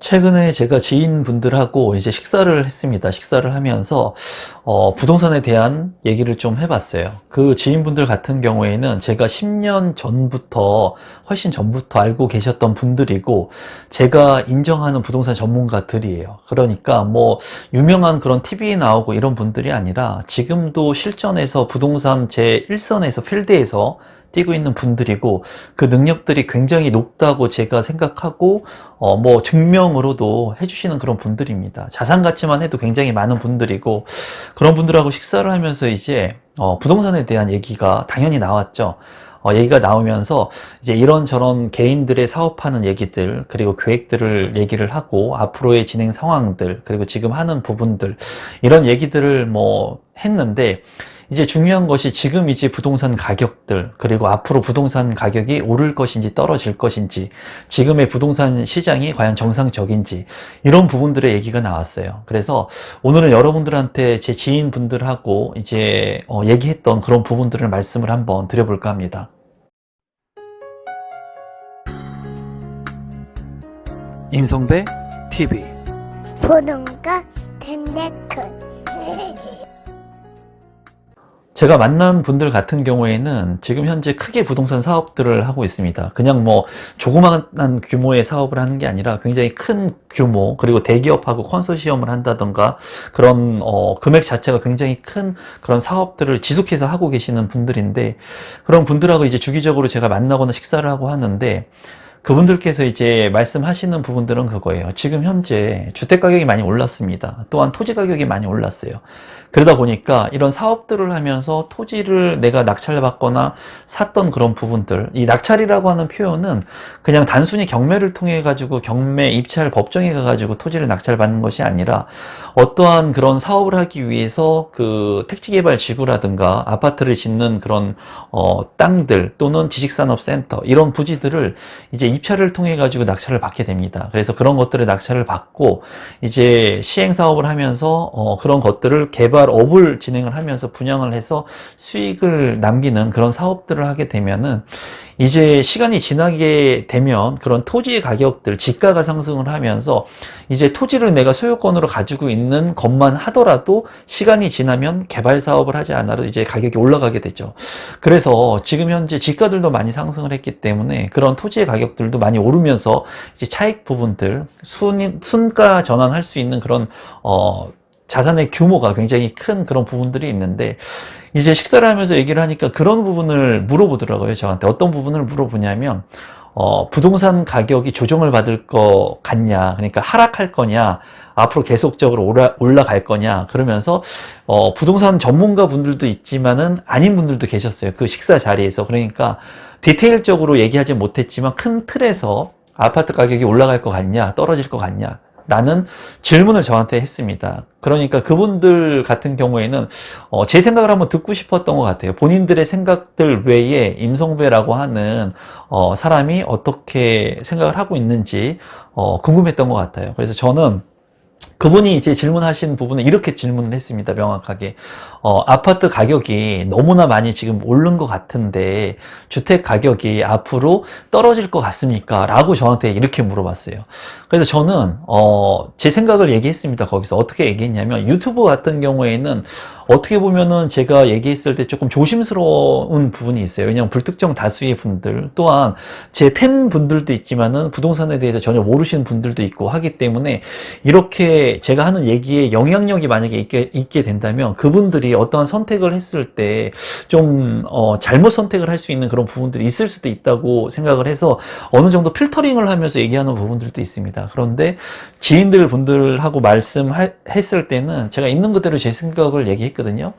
최근에 제가 지인분들하고 이제 식사를 했습니다. 식사를 하면서 부동산에 대한 얘기를 좀 해봤어요. 그 지인분들 같은 경우에는 제가 10년 전부터 훨씬 전부터 알고 계셨던 분들이고 제가 인정하는 부동산 전문가들이에요. 그러니까 뭐 유명한 그런 TV에 나오고 이런 분들이 아니라 지금도 실전에서 부동산 제1선에서 필드에서 뛰고 있는 분들이고 그 능력들이 굉장히 높다고 제가 생각하고 뭐 증명으로도 해주시는 그런 분들입니다. 자산 가치만 해도 굉장히 많은 분들이고 그런 분들하고 식사를 하면서 이제 부동산에 대한 얘기가 당연히 나왔죠. 얘기가 나오면서 이제 이런저런 개인들의 사업하는 얘기들 그리고 계획들을 얘기를 하고 앞으로의 진행 상황들 그리고 지금 하는 부분들 이런 얘기들을 뭐 했는데 이제 중요한 것이 지금 이제 부동산 가격들 그리고 앞으로 부동산 가격이 오를 것인지 떨어질 것인지 지금의 부동산 시장이 과연 정상적인지 이런 부분들의 얘기가 나왔어요. 그래서 오늘은 여러분들한테 제 지인분들하고 이제 얘기했던 그런 부분들을 말씀을 한번 드려볼까 합니다. 임성배 TV 보는가 텐데크 제가 만난 분들 같은 경우에는 지금 현재 크게 부동산 사업들을 하고 있습니다. 그냥 뭐 조그마한 규모의 사업을 하는 게 아니라 굉장히 큰 규모 그리고 대기업하고 컨소시엄을 한다던가 그런 금액 자체가 굉장히 큰 그런 사업들을 지속해서 하고 계시는 분들인데 그런 분들하고 이제 주기적으로 제가 만나거나 식사를 하고 하는데 그분들께서 이제 말씀하시는 부분들은 그거예요. 지금 현재 주택 가격이 많이 올랐습니다. 또한 토지 가격이 많이 올랐어요. 그러다 보니까 이런 사업들을 하면서 토지를 내가 낙찰받거나 샀던 그런 부분들, 이 낙찰이라고 하는 표현은 그냥 단순히 경매를 통해 가지고 경매 입찰 법정에 가가지고 토지를 낙찰받는 것이 아니라 어떠한 그런 사업을 하기 위해서 그 택지개발지구라든가 아파트를 짓는 그런 땅들 또는 지식산업센터 이런 부지들을 이제 입찰을 통해 가지고 낙찰을 받게 됩니다. 그래서 그런 것들을 낙찰을 받고 이제 시행 사업을 하면서 그런 것들을 개발업을 진행을 하면서 분양을 해서 수익을 남기는 그런 사업들을 하게 되면은 이제 시간이 지나게 되면 그런 토지의 가격들, 지가가 상승을 하면서 이제 토지를 내가 소유권으로 가지고 있는 것만 하더라도 시간이 지나면 개발 사업을 하지 않아도 이제 가격이 올라가게 되죠. 그래서 지금 현재 지가들도 많이 상승을 했기 때문에 그런 토지의 가격들도 많이 오르면서 이제 차익 부분들, 순가 전환할 수 있는 그런 자산의 규모가 굉장히 큰 그런 부분들이 있는데 이제 식사를 하면서 얘기를 하니까 그런 부분을 물어보더라고요. 저한테 어떤 부분을 물어보냐면 부동산 가격이 조정을 받을 것 같냐, 그러니까 하락할 거냐, 앞으로 계속적으로 올라갈 거냐, 그러면서 부동산 전문가 분들도 있지만은 아닌 분들도 계셨어요. 그 식사 자리에서. 그러니까 디테일적으로 얘기하지 못했지만 큰 틀에서 아파트 가격이 올라갈 것 같냐, 떨어질 것 같냐 라는 질문을 저한테 했습니다. 그러니까 그분들 같은 경우에는 제 생각을 한번 듣고 싶었던 것 같아요. 본인들의 생각들 외에 임성배라고 하는 사람이 어떻게 생각을 하고 있는지 궁금했던 것 같아요. 그래서 저는 그분이 이제 질문하신 부분은 이렇게 질문을 했습니다. 명확하게. 아파트 가격이 너무나 많이 지금 오른 것 같은데 주택 가격이 앞으로 떨어질 것 같습니까? 라고 저한테 이렇게 물어봤어요. 그래서 저는 제 생각을 얘기했습니다. 거기서 어떻게 얘기했냐면 유튜브 같은 경우에는 어떻게 보면은 제가 얘기했을 때 조금 조심스러운 부분이 있어요. 왜냐하면 불특정 다수의 분들 또한 제 팬분들도 있지만은 부동산에 대해서 전혀 모르시는 분들도 있고 하기 때문에 이렇게 제가 하는 얘기에 영향력이 만약에 있게 된다면 그분들이 어떠한 선택을 했을 때 좀 잘못 선택을 할 수 있는 그런 부분들이 있을 수도 있다고 생각을 해서 어느 정도 필터링을 하면서 얘기하는 부분들도 있습니다. 그런데 지인들 분들하고 말씀했을 때는 제가 있는 그대로 제 생각을 얘기했거든요.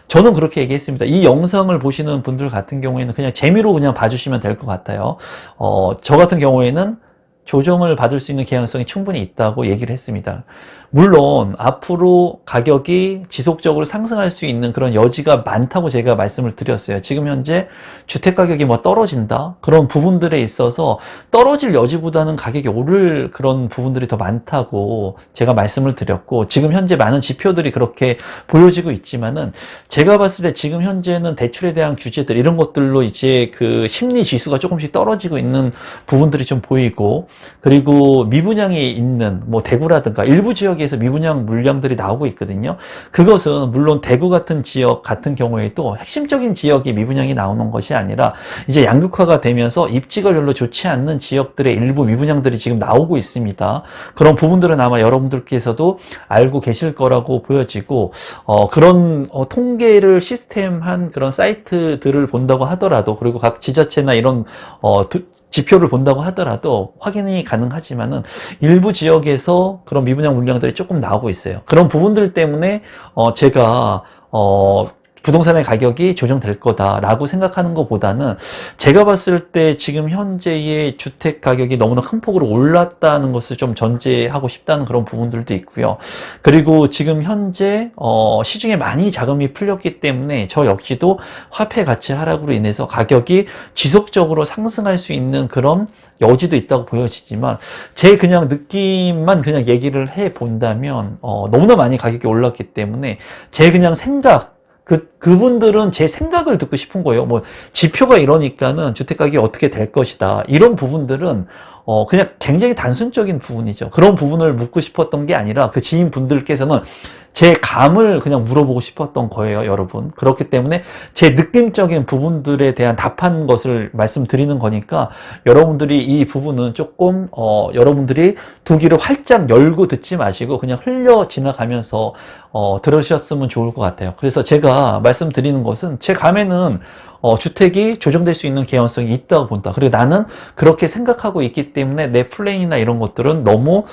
저는 그렇게 얘기했습니다. 이 영상을 보시는 분들 같은 경우에는 그냥 재미로 그냥 봐주시면 될 것 같아요. 저 같은 경우에는 조정을 받을 수 있는 개연성이 충분히 있다고 얘기를 했습니다. 물론 앞으로 가격이 지속적으로 상승할 수 있는 그런 여지가 많다고 제가 말씀을 드렸어요. 지금 현재 주택 가격이 뭐 떨어진다? 그런 부분들에 있어서 떨어질 여지보다는 가격이 오를 그런 부분들이 더 많다고 제가 말씀을 드렸고, 지금 현재 많은 지표들이 그렇게 보여지고 있지만은 제가 봤을 때 지금 현재는 대출에 대한 규제들 이런 것들로 이제 그 심리 지수가 조금씩 떨어지고 있는 부분들이 좀 보이고, 그리고 미분양이 있는 뭐 대구라든가 일부 지역에서 미분양 물량들이 나오고 있거든요. 그것은 물론 대구 같은 지역 같은 경우에도 핵심적인 지역이 미분양이 나오는 것이 아니라 이제 양극화가 되면서 입지가 별로 좋지 않는 지역들의 일부 미분양들이 지금 나오고 있습니다. 그런 부분들은 아마 여러분들께서도 알고 계실 거라고 보여지고, 그런 통계를 시스템한 그런 사이트들을 본다고 하더라도, 그리고 각 지자체나 이런 지표를 본다고 하더라도 확인이 가능하지만은 일부 지역에서 그런 미분양 물량들이 조금 나오고 있어요. 그런 부분들 때문에 제가 부동산의 가격이 조정될 거다라고 생각하는 것보다는, 제가 봤을 때 지금 현재의 주택 가격이 너무나 큰 폭으로 올랐다는 것을 좀 전제하고 싶다는 그런 부분들도 있고요. 그리고 지금 현재 시중에 많이 자금이 풀렸기 때문에 저 역시도 화폐 가치 하락으로 인해서 가격이 지속적으로 상승할 수 있는 그런 여지도 있다고 보여지지만, 제 그냥 느낌만 그냥 얘기를 해 본다면 너무나 많이 가격이 올랐기 때문에 제 그냥 생각, 그분들은 제 생각을 듣고 싶은 거예요. 뭐, 지표가 이러니까는 주택가격이 어떻게 될 것이다. 이런 부분들은, 그냥 굉장히 단순적인 부분이죠. 그런 부분을 묻고 싶었던 게 아니라 그 지인분들께서는 제 감을 그냥 물어보고 싶었던 거예요, 여러분. 그렇기 때문에 제 느낌적인 부분들에 대한 답한 것을 말씀드리는 거니까, 여러분들이 이 부분은 조금, 여러분들이 두 귀를 활짝 열고 듣지 마시고 그냥 흘려 지나가면서, 들으셨으면 좋을 것 같아요. 그래서 제가 말씀드리는 것은 제 감에는 주택이 조정될 수 있는 개연성이 있다고 본다. 그리고 나는 그렇게 생각하고 있기 때문에 내 플랜이나 이런 것들은 너무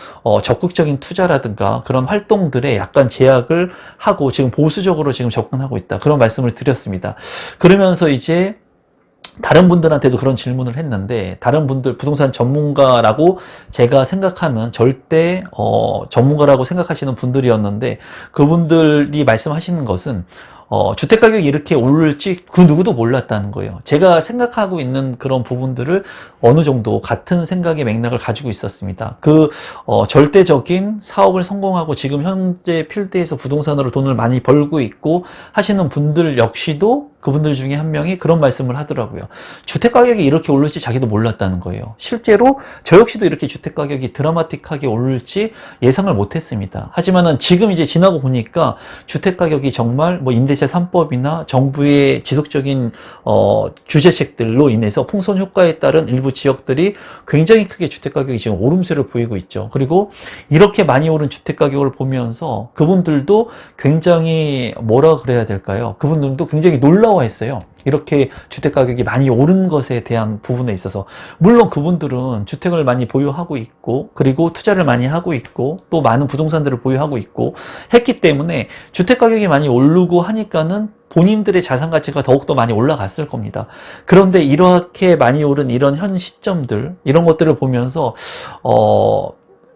적극적인 투자라든가 그런 활동들에 약간 제약을 하고 지금 보수적으로 지금 접근하고 있다. 그런 말씀을 드렸습니다. 그러면서 이제 다른 분들한테도 그런 질문을 했는데, 다른 분들, 부동산 전문가라고 제가 생각하는, 절대 전문가라고 생각하시는 분들이었는데, 그분들이 말씀하시는 것은 주택가격이 이렇게 오를지 그 누구도 몰랐다는 거예요. 제가 생각하고 있는 그런 부분들을 어느 정도 같은 생각의 맥락을 가지고 있었습니다. 절대적인 사업을 성공하고 지금 현재 필드에서 부동산으로 돈을 많이 벌고 있고 하시는 분들 역시도 그분들 중에 한 명이 그런 말씀을 하더라고요. 주택가격이 이렇게 오를지 자기도 몰랐다는 거예요. 실제로 저 역시도 이렇게 주택가격이 드라마틱하게 오를지 예상을 못했습니다. 하지만은 지금 이제 지나고 보니까 주택가격이 정말 뭐 임대차 3법이나 정부의 지속적인 규제책들로 인해서 풍선 효과에 따른 일부 지역들이 굉장히 크게 주택가격이 지금 오름세를 보이고 있죠. 그리고 이렇게 많이 오른 주택가격을 보면서 그분들도 굉장히 뭐라 그래야 될까요? 그분들도 굉장히 놀라워했어요. 이렇게 주택가격이 많이 오른 것에 대한 부분에 있어서. 물론 그분들은 주택을 많이 보유하고 있고, 그리고 투자를 많이 하고 있고, 또 많은 부동산들을 보유하고 있고 했기 때문에 주택가격이 많이 오르고 하니까는 본인들의 자산 가치가 더욱더 많이 올라갔을 겁니다. 그런데 이렇게 많이 오른 이런 현 시점들, 이런 것들을 보면서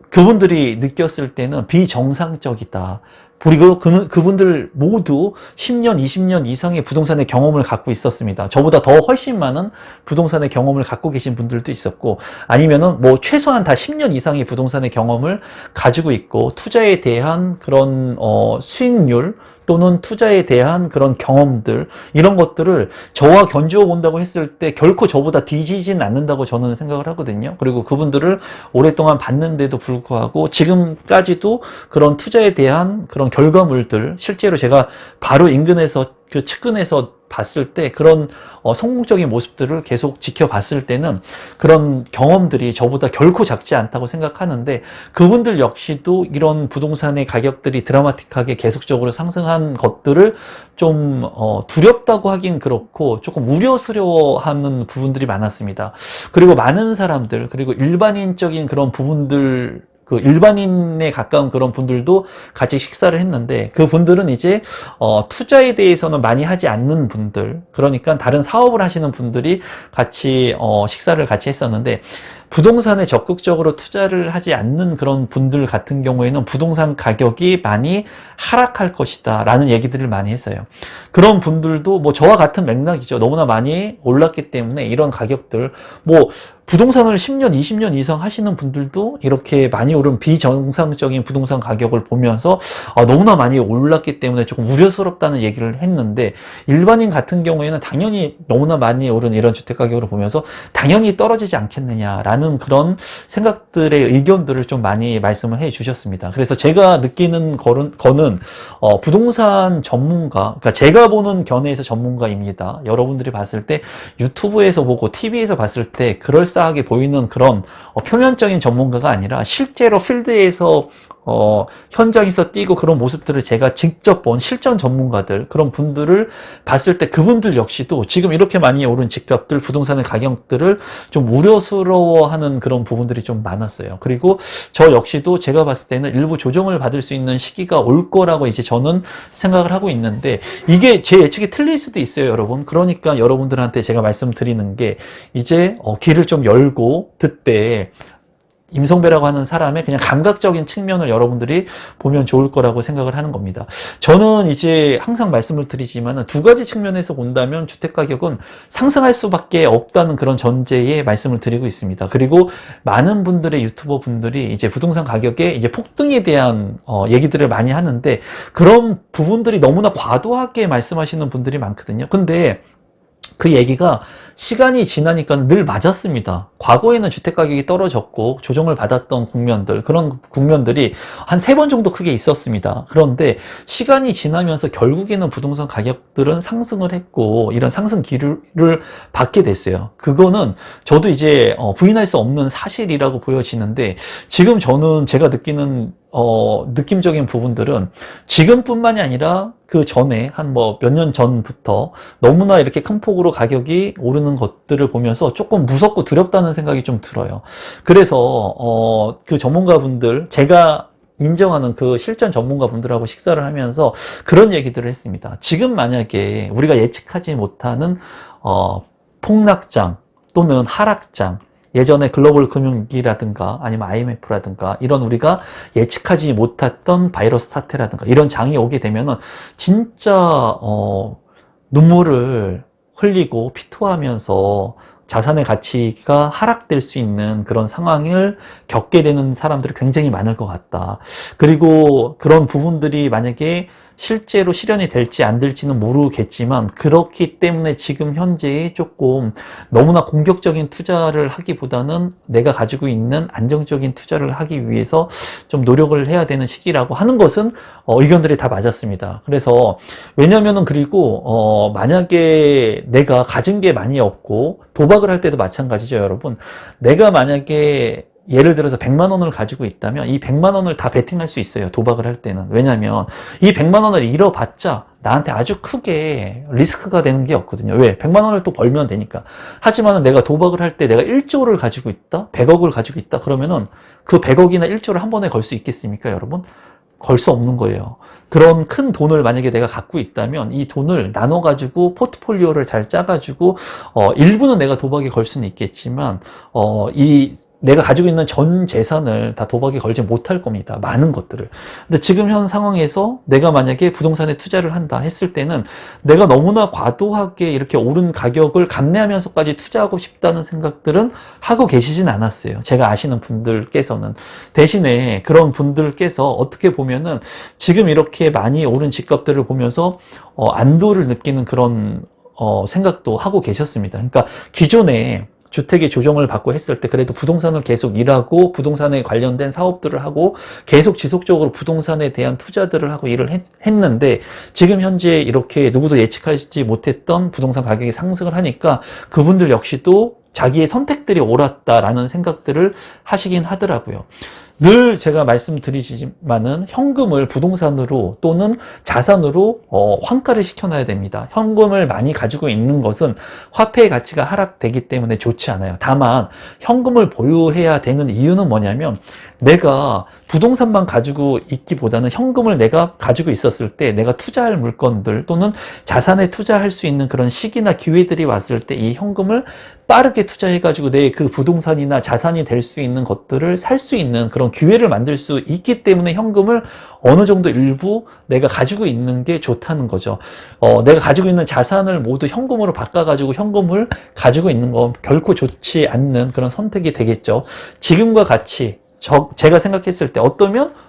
그분들이 느꼈을 때는 비정상적이다. 그리고 그분들 모두 10년, 20년 이상의 부동산의 경험을 갖고 있었습니다. 저보다 더 훨씬 많은 부동산의 경험을 갖고 계신 분들도 있었고, 아니면은 뭐 최소한 다 10년 이상의 부동산의 경험을 가지고 있고, 투자에 대한 그런 수익률 또는 투자에 대한 그런 경험들, 이런 것들을 저와 견주어 본다고 했을 때 결코 저보다 뒤지진 않는다고 저는 생각을 하거든요. 그리고 그분들을 오랫동안 봤는데도 불구하고 지금까지도 그런 투자에 대한 그런 결과물들, 실제로 제가 바로 인근에서 그 측근에서 봤을 때 그런 성공적인 모습들을 계속 지켜봤을 때는 그런 경험들이 저보다 결코 작지 않다고 생각하는데, 그분들 역시도 이런 부동산의 가격들이 드라마틱하게 계속적으로 상승한 것들을 좀 두렵다고 하긴 그렇고 조금 우려스러워하는 부분들이 많았습니다. 그리고 많은 사람들, 그리고 일반인적인 그런 부분들, 그 일반인에 가까운 그런 분들도 같이 식사를 했는데, 그 분들은 이제 투자에 대해서는 많이 하지 않는 분들, 그러니까 다른 사업을 하시는 분들이 같이 식사를 같이 했었는데, 부동산에 적극적으로 투자를 하지 않는 그런 분들 같은 경우에는 부동산 가격이 많이 하락할 것이다 라는 얘기들을 많이 했어요. 그런 분들도 뭐 저와 같은 맥락이죠. 너무나 많이 올랐기 때문에 이런 가격들, 뭐 부동산을 10년, 20년 이상 하시는 분들도 이렇게 많이 오른 비정상적인 부동산 가격을 보면서 너무나 많이 올랐기 때문에 조금 우려스럽다는 얘기를 했는데, 일반인 같은 경우에는 당연히 너무나 많이 오른 이런 주택 가격을 보면서 당연히 떨어지지 않겠느냐라는 그런 생각들의 의견들을 좀 많이 말씀을 해 주셨습니다. 그래서 제가 느끼는 거는 부동산 전문가, 그러니까 제가 보는 견해에서 전문가입니다. 여러분들이 봤을 때 유튜브에서 보고 TV에서 봤을 때 그럴싸하게 보이는 그런 표면적인 전문가가 아니라 실제로 필드에서 현장에서 뛰고 그런 모습들을 제가 직접 본 실전 전문가들, 그런 분들을 봤을 때 그분들 역시도 지금 이렇게 많이 오른 집값들, 부동산의 가격들을 좀 우려스러워하는 그런 부분들이 좀 많았어요. 그리고 저 역시도 제가 봤을 때는 일부 조정을 받을 수 있는 시기가 올 거라고 이제 저는 생각을 하고 있는데, 이게 제 예측이 틀릴 수도 있어요, 여러분. 그러니까 여러분들한테 제가 말씀드리는 게, 이제 귀를 좀 열고 듣되 임성배라고 하는 사람의 그냥 감각적인 측면을 여러분들이 보면 좋을 거라고 생각을 하는 겁니다. 저는 이제 항상 말씀을 드리지만 두 가지 측면에서 본다면 주택가격은 상승할 수밖에 없다는 그런 전제에 말씀을 드리고 있습니다. 그리고 많은 분들의 유튜버 분들이 이제 부동산 가격의 이제 폭등에 대한 얘기들을 많이 하는데, 그런 부분들이 너무나 과도하게 말씀하시는 분들이 많거든요. 근데 그 얘기가 시간이 지나니까 늘 맞았습니다. 과거에는 주택가격이 떨어졌고 조정을 받았던 국면들, 그런 국면들이 한 3번 정도 크게 있었습니다. 그런데 시간이 지나면서 결국에는 부동산 가격들은 상승을 했고 이런 상승 기류를 받게 됐어요. 그거는 저도 이제 부인할 수 없는 사실이라고 보여지는데, 지금 저는 제가 느끼는 느낌적인 부분들은 지금뿐만이 아니라 그 전에 한 뭐 몇 년 전부터 너무나 이렇게 큰 폭으로 가격이 오르는 것들을 보면서 조금 무섭고 두렵다는 생각이 좀 들어요. 그래서 그 전문가분들, 제가 인정하는 그 실전 전문가분들하고 식사를 하면서 그런 얘기들을 했습니다. 지금 만약에 우리가 예측하지 못하는 폭락장 또는 하락장, 예전에 글로벌 금융위기라든가 아니면 IMF라든가 이런 우리가 예측하지 못했던 바이러스 사태라든가 이런 장이 오게 되면은 진짜 눈물을 흘리고 피토하면서 자산의 가치가 하락될 수 있는 그런 상황을 겪게 되는 사람들이 굉장히 많을 것 같다. 그리고 그런 부분들이 만약에 실제로 실현이 될지 안 될지는 모르겠지만, 그렇기 때문에 지금 현재에 조금 너무나 공격적인 투자를 하기보다는 내가 가지고 있는 안정적인 투자를 하기 위해서 좀 노력을 해야 되는 시기라고 하는 것은 의견들이 다 맞았습니다. 그래서 왜냐면은, 그리고 만약에 내가 가진 게 많이 없고 도박을 할 때도 마찬가지죠, 여러분. 내가 만약에 예를 들어서 100만 원을 가지고 있다면 이 100만 원을 다 베팅할 수 있어요, 도박을 할 때는. 왜냐하면 이 100만 원을 잃어봤자 나한테 아주 크게 리스크가 되는 게 없거든요. 왜? 100만 원을 또 벌면 되니까. 하지만 내가 도박을 할 때 내가 1조를 가지고 있다, 100억을 가지고 있다, 그러면은 그 100억이나 1조를 한 번에 걸 수 있겠습니까, 여러분? 걸 수 없는 거예요. 그런 큰 돈을 만약에 내가 갖고 있다면 이 돈을 나눠가지고 포트폴리오를 잘 짜가지고 일부는 내가 도박에 걸 수는 있겠지만 내가 가지고 있는 전 재산을 다 도박에 걸지 못할 겁니다. 많은 것들을. 근데 지금 현 상황에서 내가 만약에 부동산에 투자를 한다 했을 때는 내가 너무나 과도하게 이렇게 오른 가격을 감내하면서까지 투자하고 싶다는 생각들은 하고 계시진 않았어요. 제가 아시는 분들께서는. 대신에 그런 분들께서 어떻게 보면은 지금 이렇게 많이 오른 집값들을 보면서 안도를 느끼는 그런 생각도 하고 계셨습니다. 그러니까 기존에 주택의 조정을 받고 했을 때 그래도 부동산을 계속 일하고 부동산에 관련된 사업들을 하고 계속 지속적으로 부동산에 대한 투자들을 하고 일을 했는데, 지금 현재 이렇게 누구도 예측하지 못했던 부동산 가격이 상승을 하니까 그분들 역시도 자기의 선택들이 옳았다라는 생각들을 하시긴 하더라고요. 늘 제가 말씀드리지만은 현금을 부동산으로 또는 자산으로 환가를 시켜놔야 됩니다. 현금을 많이 가지고 있는 것은 화폐의 가치가 하락되기 때문에 좋지 않아요. 다만 현금을 보유해야 되는 이유는 뭐냐면 내가 부동산만 가지고 있기보다는 현금을 내가 가지고 있었을 때 내가 투자할 물건들 또는 자산에 투자할 수 있는 그런 시기나 기회들이 왔을 때 이 현금을 빠르게 투자해가지고 내 그 부동산이나 자산이 될 수 있는 것들을 살 수 있는 그런 기회를 만들 수 있기 때문에 현금을 어느 정도 일부 내가 가지고 있는 게 좋다는 거죠. 내가 가지고 있는 자산을 모두 현금으로 바꿔가지고 현금을 가지고 있는 건 결코 좋지 않는 그런 선택이 되겠죠. 지금과 같이 제가 생각했을 때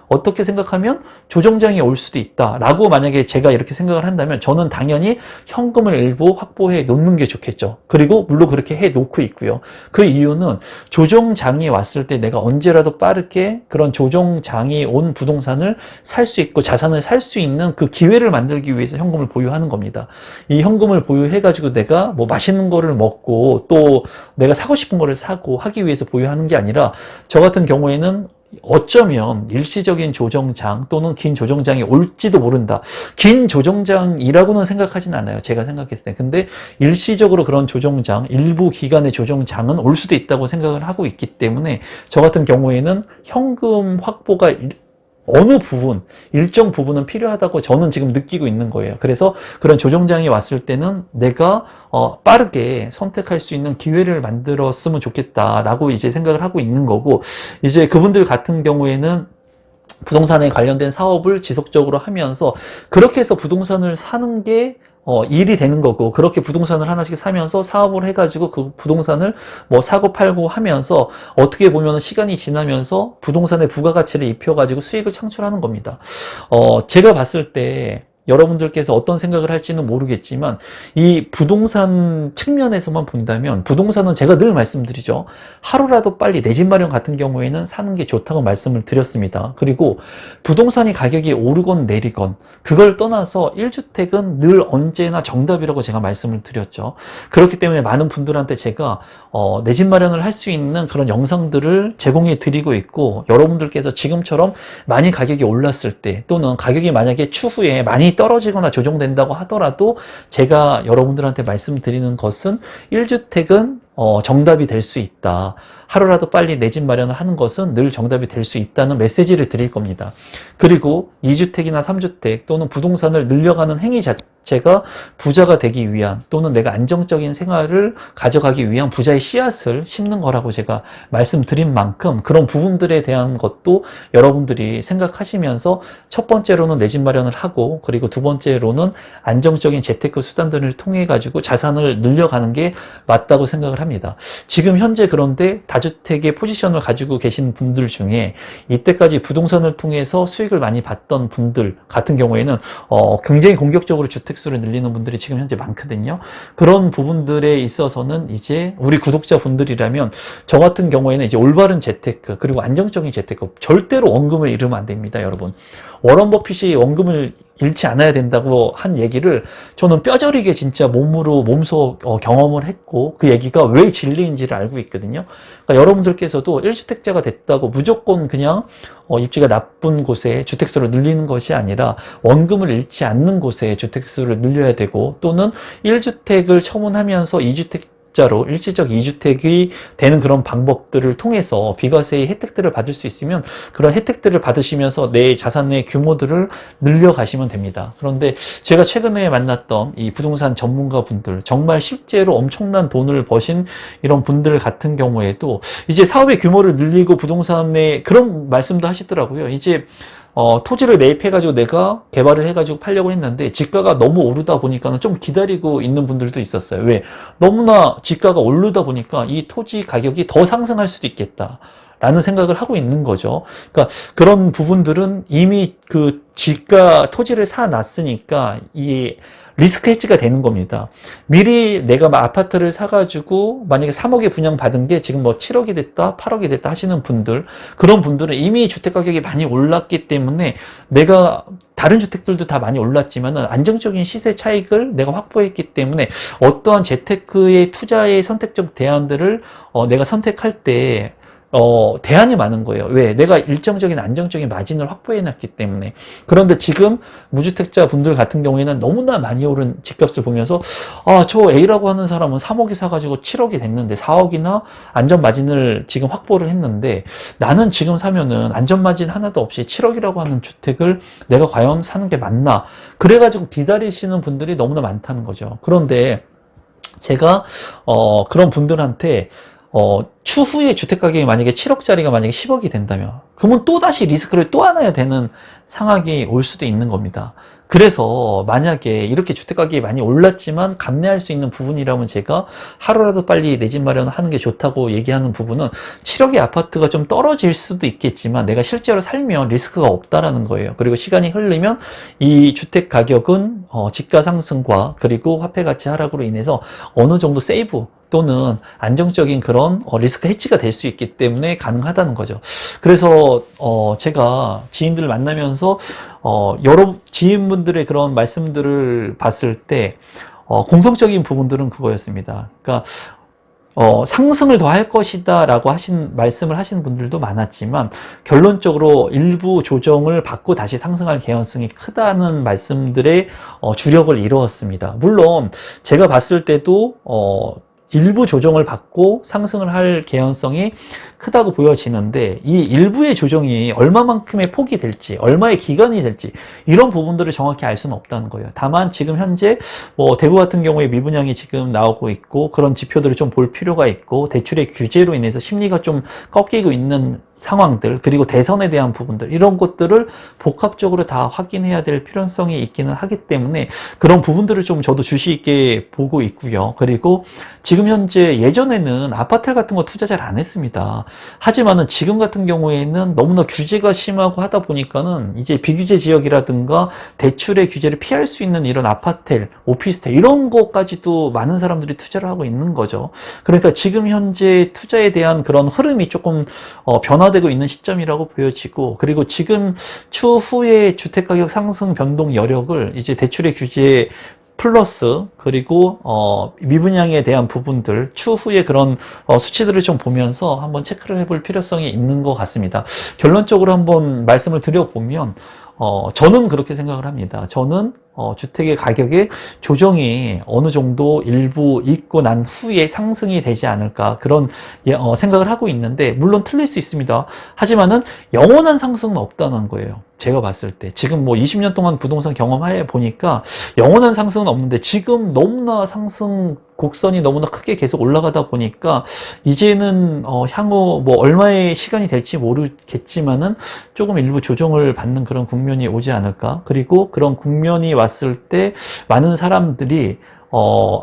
어떻게 생각하면 조정장이 올 수도 있다라고 만약에 제가 이렇게 생각을 한다면 저는 당연히 현금을 일부 확보해 놓는 게 좋겠죠. 그리고 물론 그렇게 해 놓고 있고요. 그 이유는 조정장이 왔을 때 내가 언제라도 빠르게 그런 조정장이 온 부동산을 살 수 있고 자산을 살 수 있는 그 기회를 만들기 위해서 현금을 보유하는 겁니다. 이 현금을 보유해가지고 내가 뭐 맛있는 거를 먹고 또 내가 사고 싶은 거를 사고 하기 위해서 보유하는 게 아니라 저 같은 경우에는 어쩌면 일시적인 조정장 또는 긴 조정장이 올지도 모른다. 긴 조정장이라고는 생각하진 않아요. 제가 생각했을 때. 근데 일시적으로 그런 조정장, 일부 기간의 조정장은 올 수도 있다고 생각을 하고 있기 때문에 저 같은 경우에는 현금 확보가 어느 부분, 일정 부분은 필요하다고 저는 지금 느끼고 있는 거예요. 그래서 그런 조정장이 왔을 때는 내가 빠르게 선택할 수 있는 기회를 만들었으면 좋겠다라고 이제 생각을 하고 있는 거고, 이제 그분들 같은 경우에는 부동산에 관련된 사업을 지속적으로 하면서 그렇게 해서 부동산을 사는 게 일이 되는 거고, 그렇게 부동산을 하나씩 사면서 사업을 해가지고 그 부동산을 뭐 사고 팔고 하면서 어떻게 보면 시간이 지나면서 부동산의 부가가치를 입혀가지고 수익을 창출하는 겁니다. 제가 봤을 때 여러분들께서 어떤 생각을 할지는 모르겠지만 이 부동산 측면에서만 본다면 부동산은 제가 늘 말씀드리죠. 하루라도 빨리 내 집 마련 같은 경우에는 사는 게 좋다고 말씀을 드렸습니다. 그리고 부동산이 가격이 오르건 내리건 그걸 떠나서 1주택은 늘 언제나 정답이라고 제가 말씀을 드렸죠. 그렇기 때문에 많은 분들한테 제가 내 집 마련을 할 수 있는 그런 영상들을 제공해 드리고 있고, 여러분들께서 지금처럼 많이 가격이 올랐을 때 또는 가격이 만약에 추후에 많이 떨어지거나 조정된다고 하더라도 제가 여러분들한테 말씀드리는 것은 1주택은 정답이 될 수 있다. 하루라도 빨리 내 집 마련을 하는 것은 늘 정답이 될 수 있다는 메시지를 드릴 겁니다. 그리고 2주택이나 3주택 또는 부동산을 늘려가는 행위 자체가 부자가 되기 위한 또는 내가 안정적인 생활을 가져가기 위한 부자의 씨앗을 심는 거라고 제가 말씀드린 만큼 그런 부분들에 대한 것도 여러분들이 생각하시면서 첫 번째로는 내 집 마련을 하고, 그리고 두 번째로는 안정적인 재테크 수단들을 통해 가지고 자산을 늘려가는 게 맞다고 생각을 합니다. 지금 현재 그런데 다주택의 포지션을 가지고 계신 분들 중에 이때까지 부동산을 통해서 수익을 많이 봤던 분들 같은 경우에는 굉장히 공격적으로 주택수를 늘리는 분들이 지금 현재 많거든요. 그런 부분들에 있어서는 이제 우리 구독자분들이라면 저 같은 경우에는 이제 올바른 재테크 그리고 안정적인 재테크, 절대로 원금을 잃으면 안 됩니다, 여러분. 워런 버핏이 원금을 잃지 않아야 된다고 한 얘기를 저는 뼈저리게 진짜 몸소 경험을 했고 그 얘기가 왜 진리인지를 알고 있거든요. 그러니까 여러분들께서도 1주택자가 됐다고 무조건 그냥 입지가 나쁜 곳에 주택수를 늘리는 것이 아니라 원금을 잃지 않는 곳에 주택수를 늘려야 되고, 또는 1주택을 처분하면서 2주택자로 일시적 2주택이 되는 그런 방법들을 통해서 비과세의 혜택들을 받을 수 있으면 그런 혜택들을 받으시면서 내 자산의 규모들을 늘려가시면 됩니다. 그런데 제가 최근에 만났던 이 부동산 전문가 분들, 정말 실제로 엄청난 돈을 버신 이런 분들 같은 경우에도 이제 사업의 규모를 늘리고 부동산에 그런 말씀도 하시더라고요. 이제 토지를 매입해가지고 내가 개발을 해가지고 팔려고 했는데 지가가 너무 오르다 보니까는 좀 기다리고 있는 분들도 있었어요. 왜? 너무나 지가가 오르다 보니까 이 토지 가격이 더 상승할 수도 있겠다 라는 생각을 하고 있는 거죠. 그러니까 그런 부분들은 이미 그 토지를 사놨으니까 이 리스크 해지가 되는 겁니다. 미리 내가 아파트를 사가지고 만약에 3억에 분양받은 게 지금 뭐 7억이 됐다, 8억이 됐다 하시는 분들, 그런 분들은 이미 주택가격이 많이 올랐기 때문에 내가 다른 주택들도 다 많이 올랐지만 안정적인 시세 차익을 내가 확보했기 때문에 어떠한 재테크의 투자의 선택적 대안들을 내가 선택할 때 대안이 많은 거예요. 왜? 내가 일정적인 안정적인 마진을 확보해놨기 때문에. 그런데 지금 무주택자 분들 같은 경우에는 너무나 많이 오른 집값을 보면서 저 A라고 하는 사람은 3억이 사가지고 7억이 됐는데 4억이나 안전 마진을 지금 확보를 했는데 나는 지금 사면은 안전 마진 하나도 없이 7억이라고 하는 주택을 내가 과연 사는 게 맞나? 그래가지고 기다리시는 분들이 너무나 많다는 거죠. 그런데 제가 그런 분들한테 추후에 주택 가격이 만약에 7억짜리가 만약에 10억이 된다면 그러면 또다시 리스크를 또 안아야 되는 상황이 올 수도 있는 겁니다. 그래서 만약에 이렇게 주택 가격이 많이 올랐지만 감내할 수 있는 부분이라면 제가 하루라도 빨리 내 집 마련하는 게 좋다고 얘기하는 부분은 7억의 아파트가 좀 떨어질 수도 있겠지만 내가 실제로 살면 리스크가 없다라는 거예요. 그리고 시간이 흐르면 이 주택 가격은 집가 상승과 그리고 화폐 가치 하락으로 인해서 어느 정도 세이브 또는 안정적인 그런 리스크 해지가 될 수 있기 때문에 가능하다는 거죠. 그래서 제가 지인들을 만나면서 여러 지인분들의 그런 말씀들을 봤을 때 공통적인 부분들은 그거였습니다. 그러니까 상승을 더 할 것이다 라고 말씀을 하신 분들도 많았지만 결론적으로 일부 조정을 받고 다시 상승할 개연성이 크다는 말씀들의 주력을 이루었습니다. 물론 제가 봤을 때도 일부 조정을 받고 상승을 할 개연성이 크다고 보여지는데 이 일부의 조정이 얼마만큼의 폭이 될지 얼마의 기간이 될지 이런 부분들을 정확히 알 수는 없다는 거예요. 다만 지금 현재 대구 같은 경우에 미분양이 지금 나오고 있고 그런 지표들을 좀 볼 필요가 있고 대출의 규제로 인해서 심리가 좀 꺾이고 있는 상황들 그리고 대선에 대한 부분들 이런 것들을 복합적으로 다 확인해야 될 필요성이 있기는 하기 때문에 그런 부분들을 좀 저도 주의 있게 보고 있고요. 그리고 지금 현재 예전에는 아파트 같은 거 투자 잘 안 했습니다. 하지만은 지금 같은 경우에는 너무나 규제가 심하고 하다 보니까는 이제 비규제 지역이라든가 대출의 규제를 피할 수 있는 이런 아파트, 오피스텔 이런 것까지도 많은 사람들이 투자를 하고 있는 거죠. 그러니까 지금 현재 투자에 대한 그런 흐름이 조금 변화되고 있는 시점이라고 보여지고 그리고 지금 추후에 주택가격 상승 변동 여력을 이제 대출의 규제 플러스 그리고 미분양에 대한 부분들 추후에 그런 수치들을 좀 보면서 한번 체크를 해볼 필요성이 있는 것 같습니다. 결론적으로 한번 말씀을 드려보면 저는 그렇게 생각을 합니다. 저는 주택의 가격의 조정이 어느 정도 일부 있고 난 후에 상승이 되지 않을까 그런 생각을 하고 있는데 물론 틀릴 수 있습니다. 하지만은 영원한 상승은 없다는 거예요. 제가 봤을 때 지금 20년 동안 부동산 경험해 보니까 영원한 상승은 없는데 지금 너무나 상승 곡선이 너무나 크게 계속 올라가다 보니까 이제는 향후 얼마의 시간이 될지 모르겠지만은 조금 일부 조정을 받는 그런 국면이 오지 않을까. 그리고 그런 국면이 왔을 때 많은 사람들이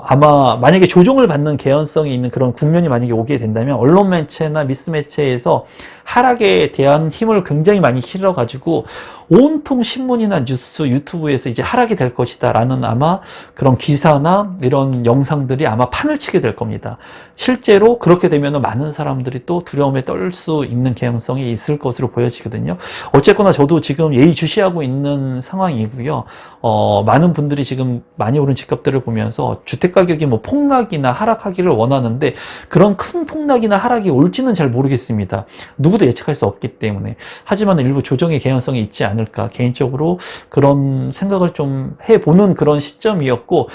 아마 만약에 조정을 받는 개연성이 있는 그런 국면이 만약에 오게 된다면 언론 매체나 미스 매체에서 하락에 대한 힘을 굉장히 많이 실어가지고 온통 신문이나 뉴스, 유튜브에서 이제 하락이 될 것이다 라는 아마 그런 기사나 이런 영상들이 아마 판을 치게 될 겁니다. 실제로 그렇게 되면 많은 사람들이 또 두려움에 떨 수 있는 개연성이 있을 것으로 보여지거든요. 어쨌거나 저도 지금 예의주시하고 있는 상황이고요. 많은 분들이 지금 많이 오른 집값들을 보면서 주택가격이 폭락이나 하락하기를 원하는데 그런 큰 폭락이나 하락이 올지는 잘 모르겠습니다. 누구도 예측할 수 없기 때문에. 하지만 일부 조정의 개연성이 있지 않을까 개인적으로 그런 생각을 좀 해보는 그런 시점이었고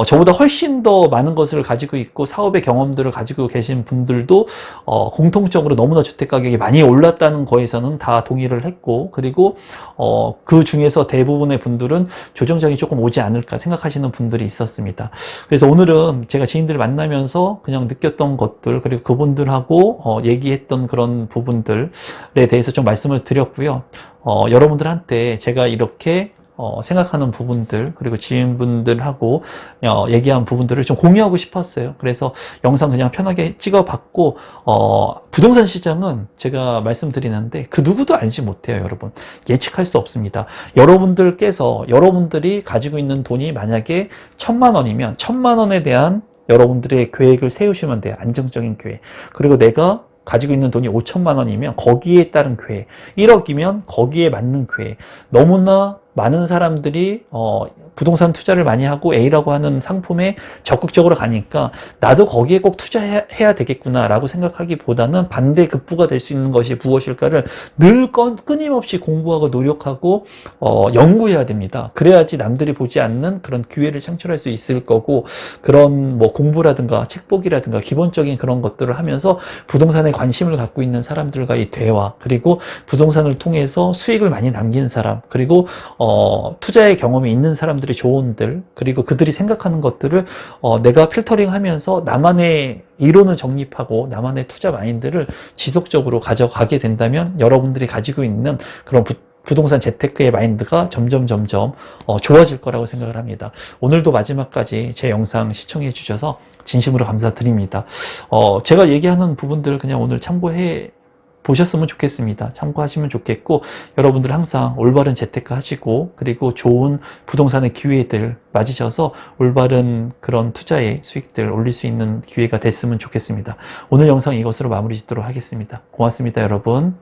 저보다 훨씬 더 많은 것을 가지고 있고 사업의 경험들을 가지고 계신 분들도 공통적으로 너무나 주택가격이 많이 올랐다는 거에서는 다 동의를 했고 그리고 그 중에서 대부분의 분들은 조정장이 조금 오지 않을까 생각하시는 분들이 있었습니다. 그래서 오늘은 제가 지인들을 만나면서 그냥 느꼈던 것들 그리고 그분들하고 얘기했던 그런 부분들에 대해서 좀 말씀을 드렸고요. 여러분들한테 제가 이렇게 생각하는 부분들 그리고 지인분들하고 얘기한 부분들을 좀 공유하고 싶었어요. 그래서 영상 그냥 편하게 찍어봤고 부동산 시장은 제가 말씀드리는데 그 누구도 알지 못해요. 여러분 예측할 수 없습니다. 여러분들이 가지고 있는 돈이 만약에 1,000만 원이면 1,000만 원에 대한 여러분들의 계획을 세우시면 돼요. 안정적인 계획. 그리고 내가 가지고 있는 돈이 5,000만 원이면 거기에 따른 계획, 1억이면 거기에 맞는 계획. 너무나 많은 사람들이 부동산 투자를 많이 하고 A라고 하는 상품에 적극적으로 가니까 나도 거기에 꼭 투자해야 되겠구나라고 생각하기보다는 반대급부가 될 수 있는 것이 무엇일까를 늘 끊임없이 공부하고 노력하고 연구해야 됩니다. 그래야지 남들이 보지 않는 그런 기회를 창출할 수 있을 거고, 그런 뭐 공부라든가 책보기라든가 기본적인 그런 것들을 하면서 부동산에 관심을 갖고 있는 사람들과의 대화, 그리고 부동산을 통해서 수익을 많이 남긴 사람, 그리고 투자의 경험이 있는 사람들의 조언들, 그리고 그들이 생각하는 것들을 내가 필터링 하면서 나만의 이론을 정립하고 나만의 투자 마인드를 지속적으로 가져가게 된다면 여러분들이 가지고 있는 그런 부동산 재테크의 마인드가 점점 좋아질 거라고 생각을 합니다. 오늘도 마지막까지 제 영상 시청해 주셔서 진심으로 감사드립니다. 제가 얘기하는 부분들 그냥 오늘 참고해 보셨으면 좋겠습니다. 참고하시면 좋겠고, 여러분들 항상 올바른 재테크 하시고, 그리고 좋은 부동산의 기회들 맞으셔서 올바른 그런 투자의 수익들 올릴 수 있는 기회가 됐으면 좋겠습니다. 오늘 영상 이것으로 마무리 짓도록 하겠습니다. 고맙습니다, 여러분.